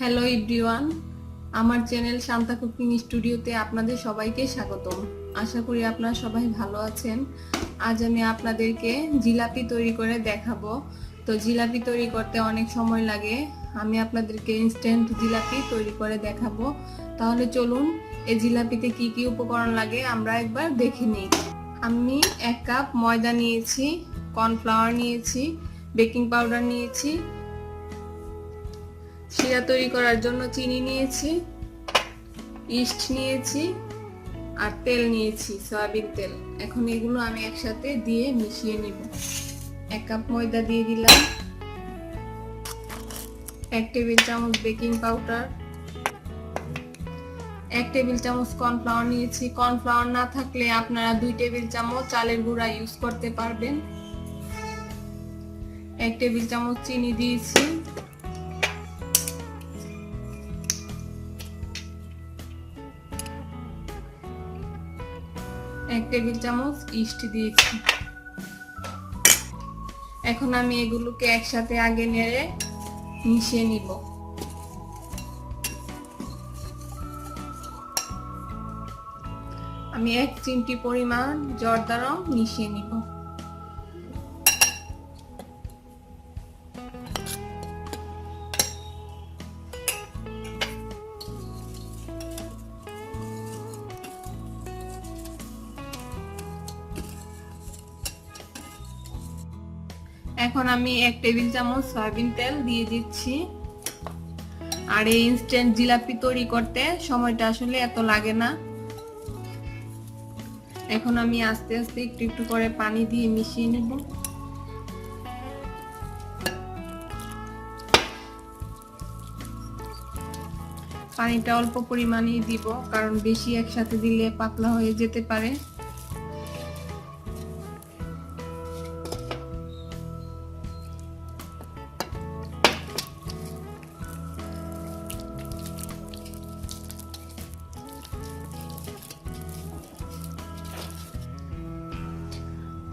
Hello everyone, আমার channel Shanta cooking স্টুডিওতে আপনাদের সবাইকে স্বাগতম। আশা করি আপনারা সবাই ভালো আছেন। আজ আমি আপনাদেরকে জিলাপি তৈরি করে দেখাবো। তো জিলাপি তৈরি করতে অনেক সময় লাগে, আমি আপনাদেরকে ইনস্ট্যান্ট জিলাপি তৈরি করে দেখাবো। তাহলে চলুন এই জিলাপিতে কি কি উপকরণ লাগে আমরা একবার দেখে নিই। আমি 1 কাপ ময়দা নিয়েছি, কর্নফ্লাওয়ার নিয়েছি, বেকিং পাউডার নিয়েছি, শিরা তৈরি করার জন্য চিনি নিয়েছি, ইস্ট নিয়েছি আর তেল নিয়েছি, সয়াবিন তেল। এখন এগুলো আমি একসাথে দিয়ে মিশিয়ে নিব। 1 কাপ ময়দা দিয়ে দিলাম, 1 টেবিল চামচ বেকিং পাউডার, 1 টেবিল চামচ কর্নফ্লাওয়ার নিয়েছি। কর্নফ্লাওয়ার না থাকলে আপনারা 2 টেবিল চামচ চালের গুঁড়া ইউজ করতে পারবেন। 1 টেবিল চামচ চিনি দিয়েছি, 1 টেবিল চামচ ইস্ট দিয়েছি। এখন আমি এগুলোকে একসাথে আগে নেড়ে মিশিয়ে নিব। আমি 1 চিমটি পরিমাণ জর্দা রং মিশিয়ে নিব। এখন আমি 1 টেবিল চামচ সয়াবিন তেল দিয়ে দিচ্ছি। আর এই ইনস্ট্যান্ট জিলাপি তৈরি করতে সময়টা আসলে এত লাগে না। এখন আমি আস্তে আস্তে একটু একটু করে পানি দিয়ে মিশিয়ে নেব। পানিটা অল্প পরিমাণেই দিব, কারণ বেশি একসাথে দিলে পাতলা হয়ে যেতে পারে।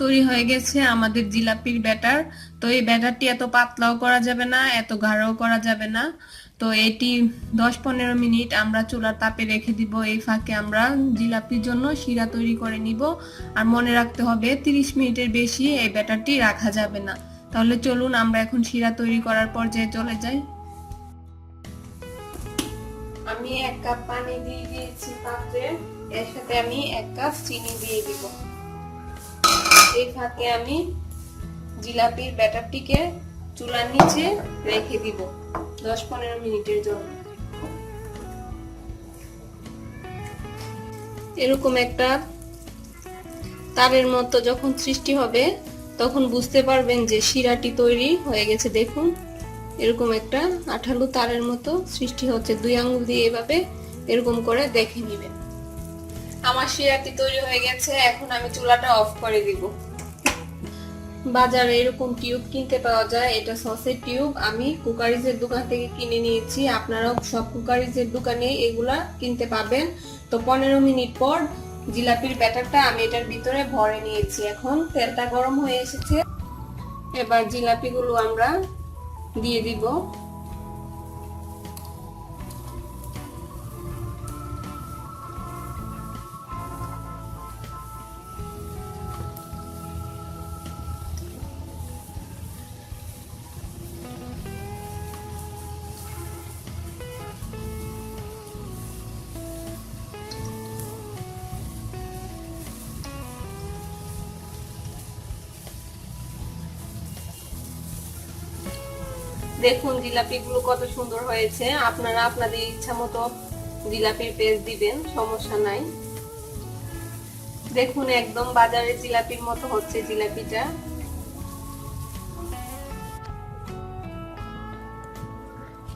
তৈরি হয়ে গেছে আমাদের জিলাপির ব্যাটার। তো এই ব্যাটারটি এত পাতলাও করা যাবে না, এত গাঢ়ও করা যাবে না। তো এটি 10-15 মিনিট আমরা চুলার তাপে রেখে দিব। এই ফাঁকে আমরা জিলাপির জন্য শিরা তৈরি করে নিব। আর মনে রাখতে হবে 30 মিনিটের বেশি এই ব্যাটারটি রাখা যাবে না। তাহলে চলুন আমরা এখন শিরা তৈরি করার পর্যায়ে চলে যাই। আমি 1 কাপ পানি দিয়ে দিয়েছি পাত্রে, এর সাথে আমি 1 কাপ চিনি দিয়ে দিব। এই ফাঁকে আমি জিলাপির ব্যাটারটিকে চুলার নিচে রেখে দিব 10-15 মিনিটের জন্য। এরকম একটা তারের মতো যখন সৃষ্টি হবে তখন বুঝতে পারবেন যে শিরাটি তৈরি হয়ে গেছে। দেখুন, এরকম একটা আঠালো তারের মতো সৃষ্টি হচ্ছে। 2 আঙ্গুল দিয়ে এভাবে এরকম করে দেখে নেবেন। আমার শিরাটি তৈরি হয়ে গেছে। এখন আমি চুলাটা অফ করে দিব। বাজারে এরকম টিউব কিনতে পাওয়া যায়, এটা সসের টিউব। আমি কুকারিজের দোকান থেকে কিনে নিয়েছি। আপনারাও সব কুকারিজের দোকানে এগুলা কিনতে পাবেন। তো 15 মিনিট পর জিলাপির ব্যাটারটা আমি এটার ভিতরে ভরে নিয়েছি। এখন তেলটা গরম হয়ে এসেছে, এবার জিলাপিগুলো আমরা দিয়ে দিব। দেখুন জিলাপিগুলো কত সুন্দর হয়েছে। আপনারা আপনাদের ইচ্ছা মতো জিলাপির পেস্ট দিবেন, সমস্যা নাই। দেখুন একদম বাজারের জিলাপির মতো হচ্ছে জিলাপিটা।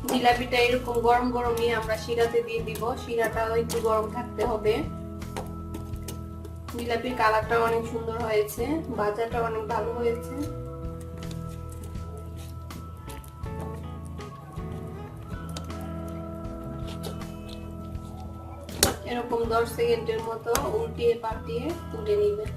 জিলাপিটা এরকম গরম গরমই আমরা শিরাতে দিয়ে দিব। শিরাটাও একটু গরম থাকতে হবে। জিলাপির কালারটা অনেক সুন্দর হয়েছে, ভাজাটা অনেক ভালো হয়েছে। এরকম 10 সেকেন্ডের মতো উল্টিয়ে পাল্টিয়ে তুলে নেবেন।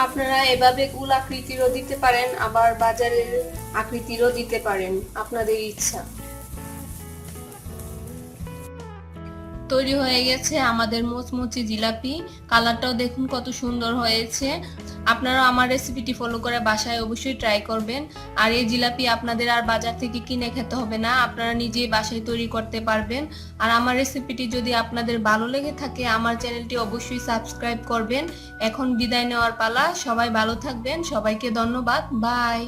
আপনারা এভাবে গোল আকৃতিরও দিতে পারেন, আবার বাজারের আকৃতিরও দিতে পারেন, আপনাদের ইচ্ছা। তৈরি হয়ে গেছে আমাদের মুচমুচে জিলাপি। কালারটাও দেখুন কত সুন্দর হয়েছে। আপনারা আমার রেসিপিটি ফলো করে বাসায় অবশ্যই ট্রাই করবেন। আর এই জিলাপি আপনাদের আর বাজার থেকে কিনে খেতে হবে না, আপনারা নিজেই বাসায় তৈরি করতে পারবেন। আর আমার রেসিপিটি যদি আপনাদের ভালো লেগে থাকে আমার চ্যানেলটি অবশ্যই সাবস্ক্রাইব করবেন। এখন বিদায় নেওয়ার পালা। সবাই ভালো থাকবেন, সবাইকে ধন্যবাদ, বাই।